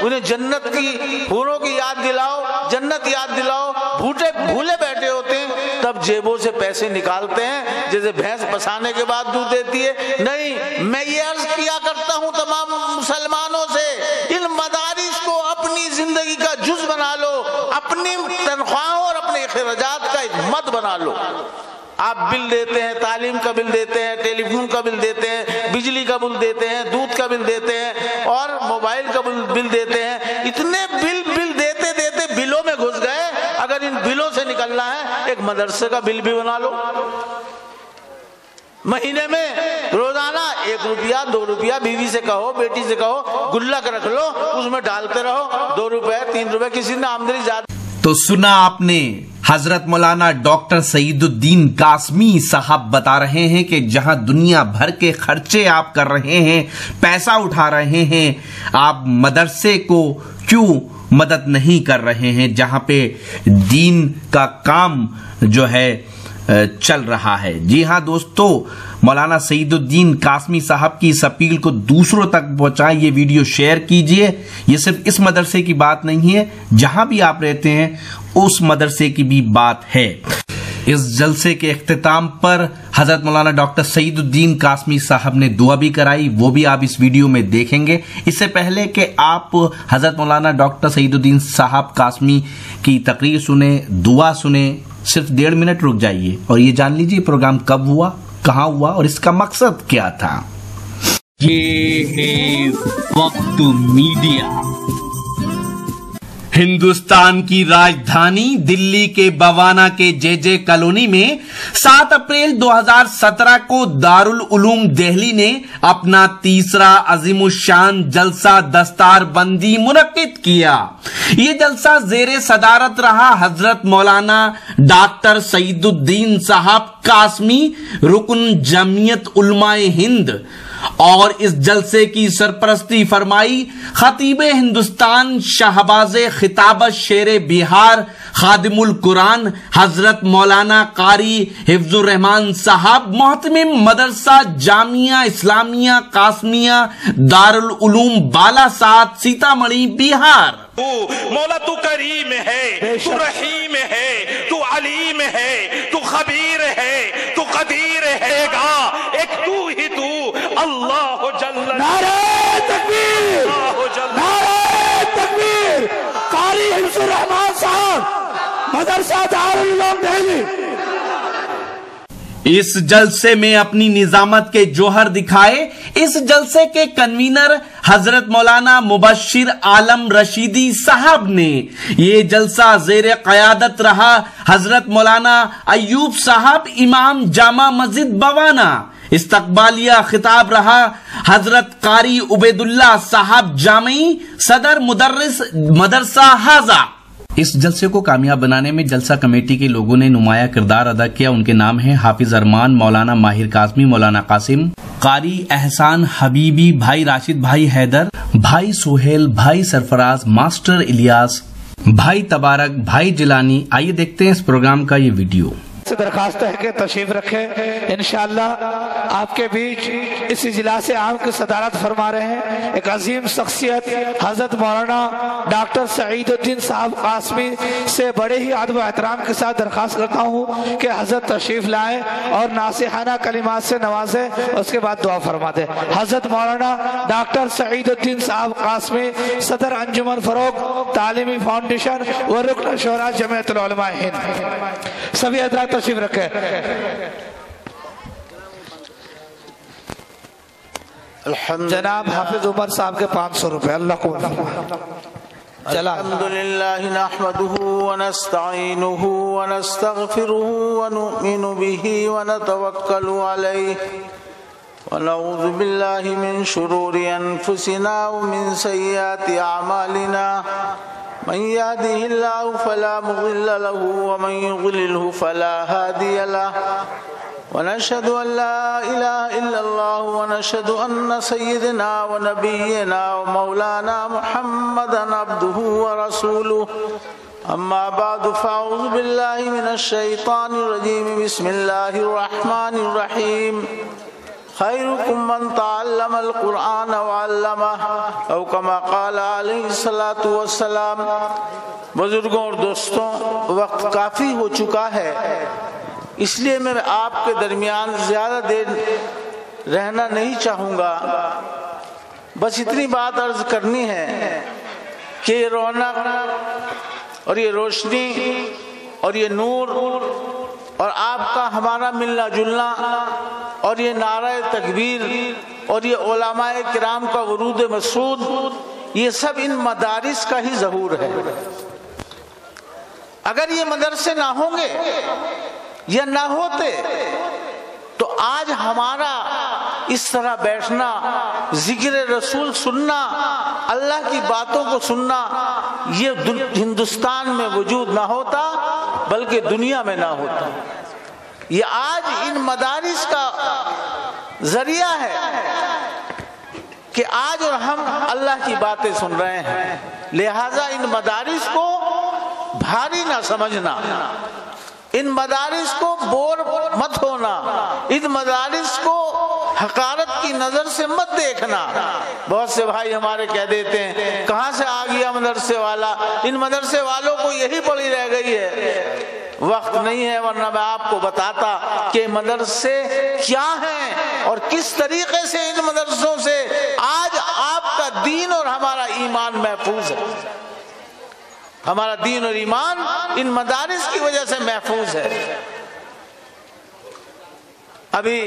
انہیں جنت کی حوروں کی یاد دلاؤ، جنت یاد دلاؤ، بھولے بیٹھے ہوتے ہیں، تب جیبوں سے پیسے نکالتے ہیں جیسے بھینس پسانے کے بعد دودھ دیتی ہے۔ نہیں، میں یہ عرض کیا کرتا ہوں تمام مسلمانوں سے، ان مدارس کو اپنی زندگی کا جز بنا لو، اپنی تنخواہوں اور اپنے اخراجات کا ایک مد بنا لو۔ آپ بل دیتے ہیں، تعلیم کا بل دیتے ہیں، ٹیلی فون کا بل دیتے ہیں، بجلی کا بل دیتے ہیں، دودھ کا بل دیتے ہیں اور موبائل کا بل دیتے ہیں، اتنے بل دیتے دیتے بلوں میں گھس گئے۔ اگر ان بلوں سے نکلنا ہے ایک مدرسے کا بل بھی بنا لو، مہینے میں روزانہ 1 روپیہ 2 روپیہ بیوی سے کہو، بیٹی سے کہو، گلک رکھ لو، اس میں ڈالتے رہو، 2 روپے 3 روپے، کسی نے آمدنی زیادہ۔ تو سنا آپ نے، حضرت مولانا ڈاکٹر سعید الدین قاسمی صاحب بتا رہے ہیں کہ جہاں دنیا بھر کے خرچے آپ کر رہے ہیں، پیسہ اٹھا رہے ہیں، آپ مدرسے کو کیوں مدد نہیں کر رہے ہیں جہاں پہ دین کا کام جو ہے چل رہا ہے۔ جی ہاں دوستو، مولانا سعید الدین قاسمی صاحب کی اس اپیل کو دوسروں تک پہنچائیں، یہ ویڈیو شیئر کیجئے۔ یہ صرف اس مدرسے کی بات نہیں ہے، جہاں بھی آپ رہتے ہیں اس مدرسے کی بھی بات ہے۔ اس جلسے کے اختتام پر حضرت مولانا ڈاکٹر سعید الدین قاسمی صاحب نے دعا بھی کرائی، وہ بھی آپ اس ویڈیو میں دیکھیں گے۔ اس سے پہلے کہ آپ حضرت مولانا ڈاکٹر سعید الدین صاحب قاسمی کی تقریر سنیں، دعا سنیں، صرف 1.5 منٹ رک جائیے اور یہ جان لیجیے پروگرام کب ہوا، کہاں ہوا اور اس کا مقصد کیا تھا۔ یہ ہے وقت میڈیا۔ ہندوستان کی راجدھانی دلی کے بوانا کے جے جے کالونی میں 7 اپریل 2017 کو دارالعلوم دہلی نے اپنا تیسرا عظیم الشان جلسہ دستار بندی منعقد کیا۔ یہ جلسہ زیر صدارت رہا حضرت مولانا ڈاکٹر سعید الدین صاحب قاسمی، رکن جمعیت علماء ہند، اور اس جلسے کی سرپرستی فرمائی خطیب ہندوستان شہباز خطابت شیر بہار خادم القرآن حضرت مولانا قاری حفظ الرحمان صاحب، محتمم مدرسہ جامعہ اسلامیہ قاسمیہ دارالعلوم بالاسات سیتامڑھی بہار۔ مولا تو کریم ہے، تو رحیم ہے، تو علیم ہے، تو خبیر ہے، تو قدیر ہے گا، ایک تو ہی تو اللہ جل۔ نعرہ تکبیر، نعرہ تکبیر۔ قاری حفظ الرحمان صاحب، مدرسہ دارالعلوم دہلی۔ اس جلسے میں اپنی نظامت کے جوہر دکھائے اس جلسے کے کنوینر حضرت مولانا مبشر عالم رشیدی صاحب نے۔ یہ جلسہ زیر قیادت رہا حضرت مولانا ایوب صاحب، امام جامع مسجد بوانا۔ استقبالیہ خطاب رہا حضرت قاری عبید اللہ صاحب جامعی، صدر مدرس مدرسہ حاضہ۔ اس جلسے کو کامیاب بنانے میں جلسہ کمیٹی کے لوگوں نے نمایاں کردار ادا کیا۔ ان کے نام ہیں حافظ ارمان، مولانا ماہر قاسمی، مولانا قاسم، قاری احسان حبیبی، بھائی راشد، بھائی حیدر، بھائی سہیل، بھائی سرفراز، ماسٹر الیاس، بھائی تبارک، بھائی جیلانی۔ آئیے دیکھتے ہیں اس پروگرام کا یہ ویڈیو۔ سے درخواست ہے کہ تشریف رکھیں، انشاءاللہ آپ کے بیچ اس اجلاس عام کی صدارت فرما رہے ہیں ایک عظیم شخصیت حضرت مولانا ڈاکٹر سعید الدین صاحب قاسمی سے بڑے ہی ادب و احترام کے ساتھ درخواست کرتا ہوں کہ حضرت تشریف لائیں اور ناصحانہ کلمات سے نوازیں، اس کے بعد دعا فرما دیں۔ حضرت مولانا ڈاکٹر سعید الدین صاحب قاسمی، صدر انجمن فروغ تعلیمی فاؤنڈیشن و رکن شورا جمعیت العلماء ہند۔ سبھی حضرات تشریف رکھیں۔ جناب حافظ عمر صاحب کے 500 روپے۔ اللہ کو الحمدللہ نحمده ونستعینه ونستغفره ونؤمن به ونتوکل علیہ ونعوذ باللہ من شرور انفسنا ومن سیئات اعمالنا، من يهده الله فلا مضل له ومن يضلله فلا هادي له، ونشهد أن لا إله إلا الله ونشهد أن سيدنا ونبينا ومولانا محمدا عبده ورسوله، أما بعد فأعوذ بالله من الشيطان الرجيم، بسم الله الرحمن الرحيم، خیرکم من تعلم القرآن وعلمہ او کما قال علیہ الصلوۃ والسلام۔ بزرگوں اور دوستوں، وقت کافی ہو چکا ہے، اس لیے میں آپ کے درمیان زیادہ دیر رہنا نہیں چاہوں گا۔ بس اتنی بات عرض کرنی ہے کہ یہ رونق اور یہ روشنی اور یہ نور اور آپ کا ہمارا ملنا جلنا اور یہ نعرہ تکبیر اور یہ علماء کرام کا ورود مسعود، یہ سب ان مدارس کا ہی ظہور ہے۔ اگر یہ مدرسے نہ ہوں گے یا نہ ہوتے تو آج ہمارا اس طرح بیٹھنا، ذکر رسول سننا، اللہ کی باتوں کو سننا، یہ ہندوستان میں وجود نہ ہوتا بلکہ دنیا میں نہ ہوتا۔ یہ آج ان مدارس کا ذریعہ ہے کہ آج اور ہم اللہ کی باتیں سن رہے ہیں۔ لہذا ان مدارس کو بھاری نہ سمجھنا، ان مدارس کو بور مت ہونا، ان مدارس کو حقارت کی نظر سے مت دیکھنا۔ بہت سے بھائی ہمارے کہہ دیتے ہیں کہاں سے آ گیا مدرسے والا، ان مدرسے والوں کو یہی پڑی رہ گئی ہے۔ وقت نہیں ہے ورنہ میں آپ کو بتاتا کہ مدرسے کیا ہیں اور کس طریقے سے ان مدرسوں سے آج آپ کا دین اور ہمارا ایمان محفوظ ہے۔ ہمارا دین اور ایمان ان مدارس کی وجہ سے محفوظ ہے۔ ابھی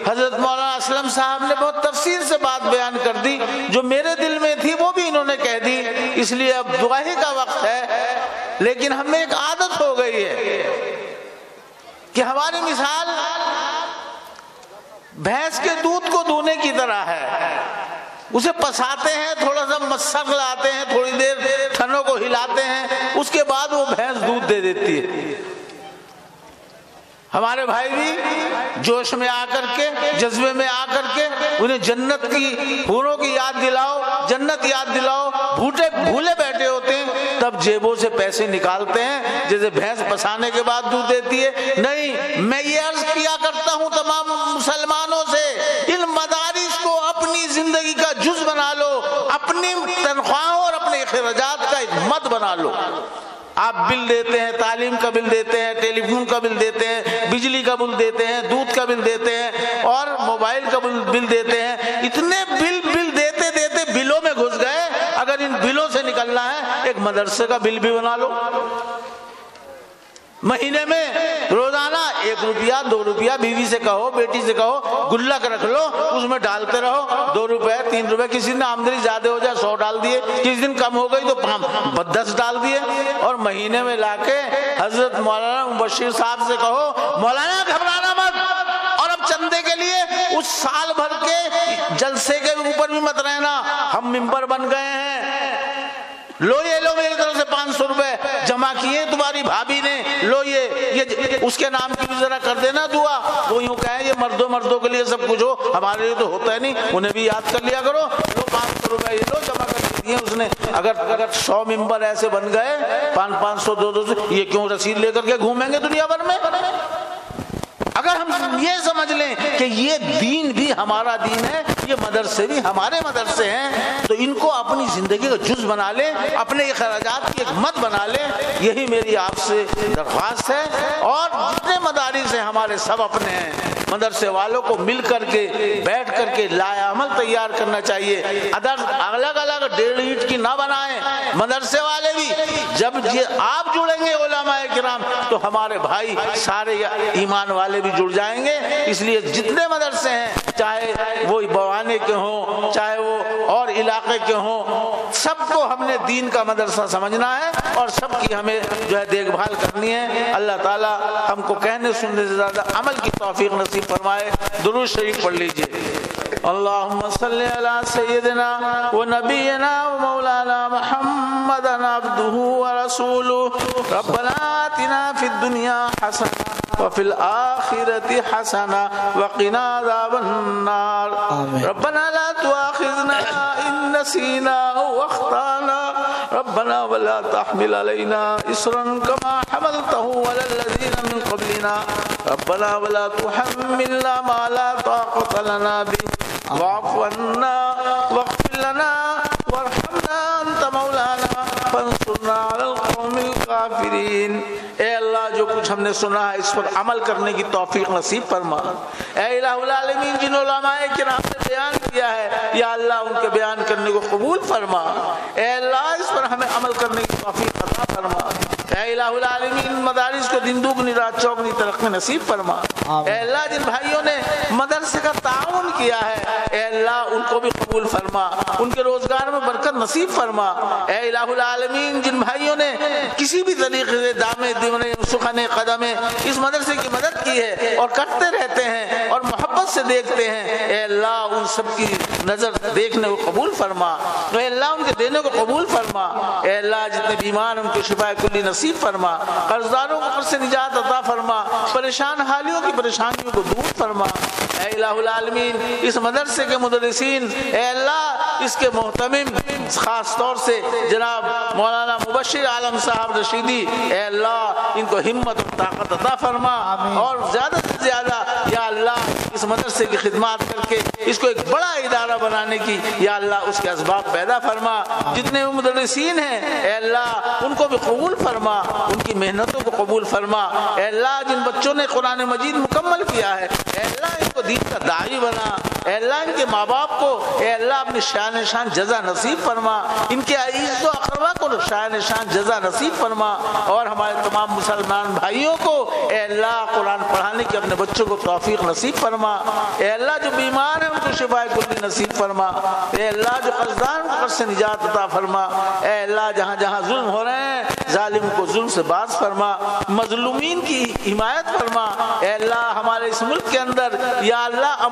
حضرت مولانا اسلم صاحب نے بہت تفصیل سے بات بیان کر دی، جو میرے دل میں تھی وہ بھی انہوں نے کہہ دی، اس لیے اب دعائی کا وقت ہے۔ لیکن ہمیں ایک عادت ہو گئی ہے کہ ہماری مثال بھینس کے دودھ کو دھونے کی طرح ہے، اسے پساتے ہیں، تھوڑا سا مسر لاتے ہیں، تھوڑی دیر تھنوں کو ہلاتے ہیں، اس کے بعد وہ بھینس دودھ دے دیتی ہے۔ ہمارے بھائی بھی جوش میں آ کر کے، جذبے میں آ کر کے انہیں جنت کی حوروں کی یاد دلاؤ، جنت یاد دلاؤ، بھولے بیٹھے ہوتے ہیں، تب جیبوں سے پیسے نکالتے ہیں جیسے بھینس پسانے کے بعد دودھ دیتی ہے۔ نہیں، میں یہ عرض کیا کرتا ہوں تمام مسلمانوں سے، ان مدارس کو اپنی زندگی کا جز بنا لو، اپنی تنخواہوں اور اپنے اخراجات کا ایک مد بنا لو۔ آپ بل دیتے ہیں، تعلیم کا بل دیتے ہیں، ٹیلی فون کا بل دیتے ہیں، بجلی کا بل دیتے ہیں، دودھ کا بل دیتے ہیں اور موبائل کا بل دیتے ہیں، اتنے بل دیتے دیتے بلوں میں گھس گئے۔ اگر ان بلوں سے نکلنا ہے ایک مدرسے کا بل بھی بنا لو، مہینے میں روزانہ 1 روپیہ 2 روپیہ بیوی سے کہو، بیٹی سے کہو، گلک رکھ لو، اس میں ڈالتے رہو، 2 روپے 3 روپے، کسی دن آمدنی زیادہ ہو جائے 100 ڈال دیے، کسی دن کم ہو گئی تو 10 ڈال دیے، اور مہینے میں لا کے حضرت مولانا مبشر صاحب سے کہو مولانا گھبرانا مت، اور اب چندے کے لیے اس سال بھر کے جلسے کے اوپر بھی مت رہنا، ہم ممبر بن گئے ہیں، لو یہ لو میری طرف سے 500 روپے جمع کیے تمہاری بھابھی نے، لو یہ اس کے نام کی بھی ذرا کر دینا دعا۔ وہ یوں کہیں یہ مردوں کے لیے سب کچھ ہو، ہمارے لیے تو ہوتا ہے نہیں، انہیں بھی یاد کر لیا کرو، لو 500 روپے یہ لو جمع کر دیے اس نے۔ اگر 100 ممبر ایسے بن گئے 500 200، یہ کیوں رسید لے کر کے گھومیں گے دنیا بھر میں؟ اگر ہم یہ سمجھ لیں کہ یہ دین بھی ہمارا دین ہے، یہ مدرسے بھی ہمارے مدرسے ہیں، تو ان کو اپنی زندگی کا جز بنا لیں، اپنے اخراجات کی ایک مد بنا لیں، یہی میری آپ سے درخواست ہے۔ اور جتنے مدارس ہیں ہمارے سب اپنے ہیں، مدرسے والوں کو مل کر کے بیٹھ کر کے لایا عمل تیار کرنا چاہیے۔ الگ الگ 1.5 اینٹ کی نہ بنائیں، مدرسے والے بھی جب آپ جڑیں گے علماء کرام تو ہمارے بھائی سارے ایمان والے بھی جڑ جائیں گے۔ اس لیے جتنے مدرسے ہیں، چاہے وہ بوانے کے ہوں، چاہے وہ اور علاقے کے ہوں، سب کو ہم نے دین کا مدرسہ سمجھنا ہے اور سب کی ہمیں جو ہے دیکھ بھال کرنی ہے۔ اللہ تعالی ہم کو کہنے سننے سے زیادہ عمل کی توفیق نصیب فرمائے۔ درود شریف پڑھ لیجئے۔ اللہم صلی علی سیدنا و نبینا و مولانا محمد عبدہ و رسولہ۔ ربنا آتنا فی الدنیا حسنہ وفي الآخرة حسنة وقنا عذاب النار۔ ربنا لا تؤاخذنا تؤاخذنا إن نسينا أو أخطأنا ربنا ولا تحمل علينا إصرا كما حملته على الذين من قبلنا ربنا ولا تحملنا ما لا طاقة لنا به واعف عنا واغفر لنا وارحمنا أنت مولانا فانصرنا على القوم الكافرين۔ اے اللہ جو کچھ ہم نے سنا ہے اس پر عمل کرنے کی توفیق نصیب فرما۔ اے الہ العالمین جن علماء کرام نے بیان کیا ہے یا اللہ ان کے بیان کرنے کو قبول فرما۔ اے اللہ اس پر ہمیں عمل کرنے کی توفیق عطا فرما۔ اے الہ العالمین مدارس کو دن دگنی رات چوگنی ترقی نصیب فرما۔ اے اللہ جن بھائیوں نے مدرسے کا تعاون کیا ہے اے اللہ ان کو بھی قبول فرما، ان کے روزگار میں برکت نصیب فرما۔ اے الہ العالمین جن بھائیوں نے کسی بھی طریقے سے دامے دیونے سخنے قدمے اس مدرسے کی مدد کی ہے اور کرتے رہتے ہیں اور محبت سے دیکھتے ہیں اے اللہ ان سب کی نظر دیکھنے کو قبول فرما۔ اے اللہ ان کے دینے کو قبول فرما۔ اے اللہ جتنے بیمار ان کو شفا کلی نصیب فرما، قرضداروں کو قرض سے نجات عطا فرما، پریشان حالیوں کی پریشانیوں کو دور فرما۔ اے الہ العالمین اس مدرسے کے مدرسین اے اللہ اس کے محتمم خاص طور سے جناب مولانا مبشر عالم صاحب رشیدی اے اللہ ان کو ہمت و طاقت عطا فرما اور زیادہ سے زیادہ یا اللہ اس مدرسے کی خدمات کر کے اس کو ایک بڑا ادارہ بنانے کی یا اللہ اس کے اسباب پیدا فرما۔ جتنے بھی مدرسین ہیں اے اللہ ان کو بھی قبول فرما، ان کی محنتوں کو قبول فرما۔ اے اللہ جن بچوں نے قرآن مجید مکمل کیا ہے اے اللہ ان کو دین کا داعی بنا۔ اے اللہ ان کے ماں باپ کو اے اللہ اپنی شان جزا نصیب فرما، ان کے عزیز و اقربا کو شان جزا نصیب فرما، اور ہمارے تمام مسلمان بھائیوں کو اے اللہ قرآن پڑھانے کی اپنے بچوں کو توفیق نصیب فرما۔ اے اللہ جو بیمار ہیں ان کو شفا کلی نصیب فرما۔ اے اللہ جو قرضدار کو قرض سے نجات عطا فرما۔ اے اللہ جہاں جہاں ظلم ہو رہے ہیں ظالم کو ظلم سے باز فرما، مظلومین کی حمایت فرما۔ اے اللہ ہمارے اس ملک کے اندر یا اللہ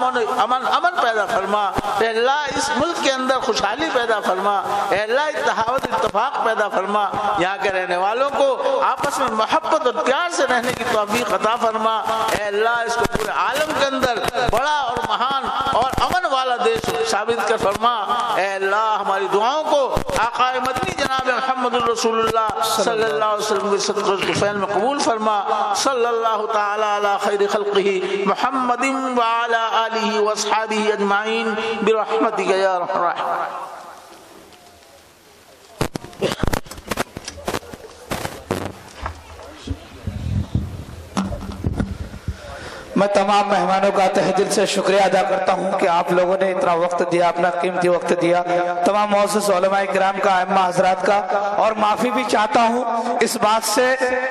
امن پیدا فرما۔ اے اللہ اس ملک کے اندر خوشحالی پیدا فرما۔ اے اللہ اتحاد اتفاق پیدا فرما، یہاں کے رہنے والوں کو آپس میں محبت اور پیار سے رہنے کی توفیق عطا فرما۔ اے اللہ اس کو پورے عالم کے اندر بڑا اور مہان اور امن والا دیش ثابت کر فرما۔ اے اللہ ہماری دعاؤں کو آقا مدنی جناب محمد الرسول اللہ صلی اللہ علیہ وسلم کے صدقہ طفیل میں قبول فرما۔ صلی اللہ تعالی علی خیر خلقہ محمد وعلی آلہ واصحابہ اجمعین برحمتک یا ارحم الراحمین۔ میں تمام مہمانوں کا تہ دل سے شکریہ ادا کرتا ہوں کہ آپ لوگوں نے اتنا وقت دیا، اپنا قیمتی وقت دیا۔ تمام معزز علماء کرام کا، ائمہ حضرات کا، اور معافی بھی چاہتا ہوں اس بات سے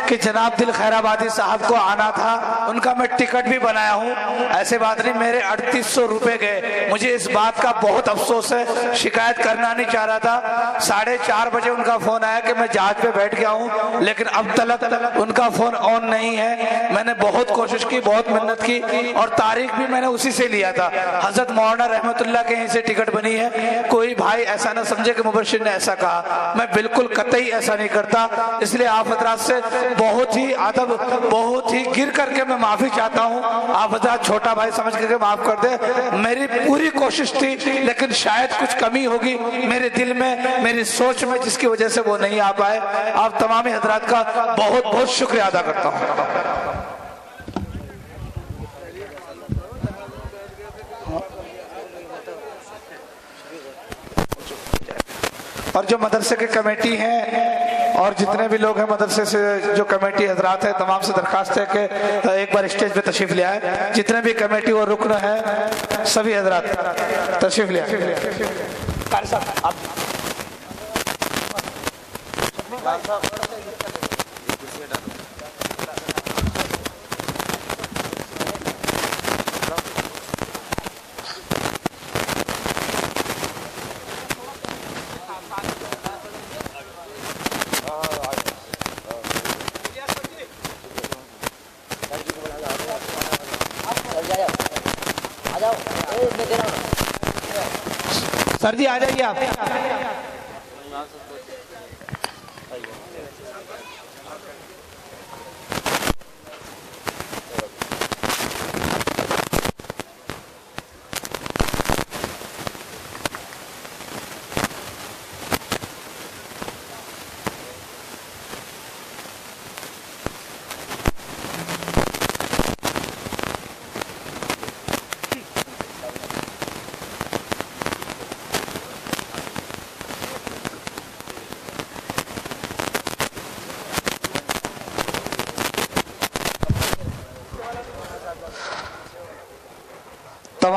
کہ جناب دل خیر آبادی صاحب کو آنا تھا، ان کا میں ٹکٹ بھی بنایا ہوں، ایسے بات نہیں، میرے 3800 روپے گئے۔ مجھے اس بات کا بہت افسوس ہے، شکایت کرنا نہیں چاہ رہا تھا۔ 4:30 بجے ان کا فون آیا کہ میں جہاز پہ بیٹھ گیا ہوں، لیکن اب تک ان کا فون آن نہیں ہے۔ میں نے بہت کوشش کی، بہت محنت کی، اور تاریخ بھی میں نے اسی سے لیا تھا۔ حضرت مولانا رحمت اللہ کے یہیں سے ٹکٹ بنی ہے۔ کوئی بھائی ایسا نہ سمجھے کہ مبشر نے ایسا کہا، میں بالکل قطعی ایسا نہیں کرتا۔ اس لیے آپ حضرات سے بہت ہی ادب، بہت ہی گر کر کے میں معافی چاہتا ہوں۔ آپ حضرات چھوٹا بھائی سمجھ کر کے معاف کر دیں، میری پوری کوشش تھی، لیکن شاید کچھ کمی ہوگی میرے دل میں، میری سوچ میں، جس کی وجہ سے وہ نہیں آ پائے۔ آپ تمام حضرات کا بہت بہت شکریہ ادا کرتا ہوں۔ اور جو مدرسے کے کمیٹی ہیں اور جتنے بھی لوگ ہیں مدرسے سے جو کمیٹی حضرات ہیں، تمام سے درخواست ہے کہ ایک بار اسٹیج پہ تشریف لے آئے۔ جتنے بھی کمیٹی اور رکن ہیں سبھی حضرات تشریف لے آئے۔ قاری صاحب آپ سر جی آ جائیے آپ۔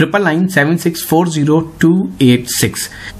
9997640286।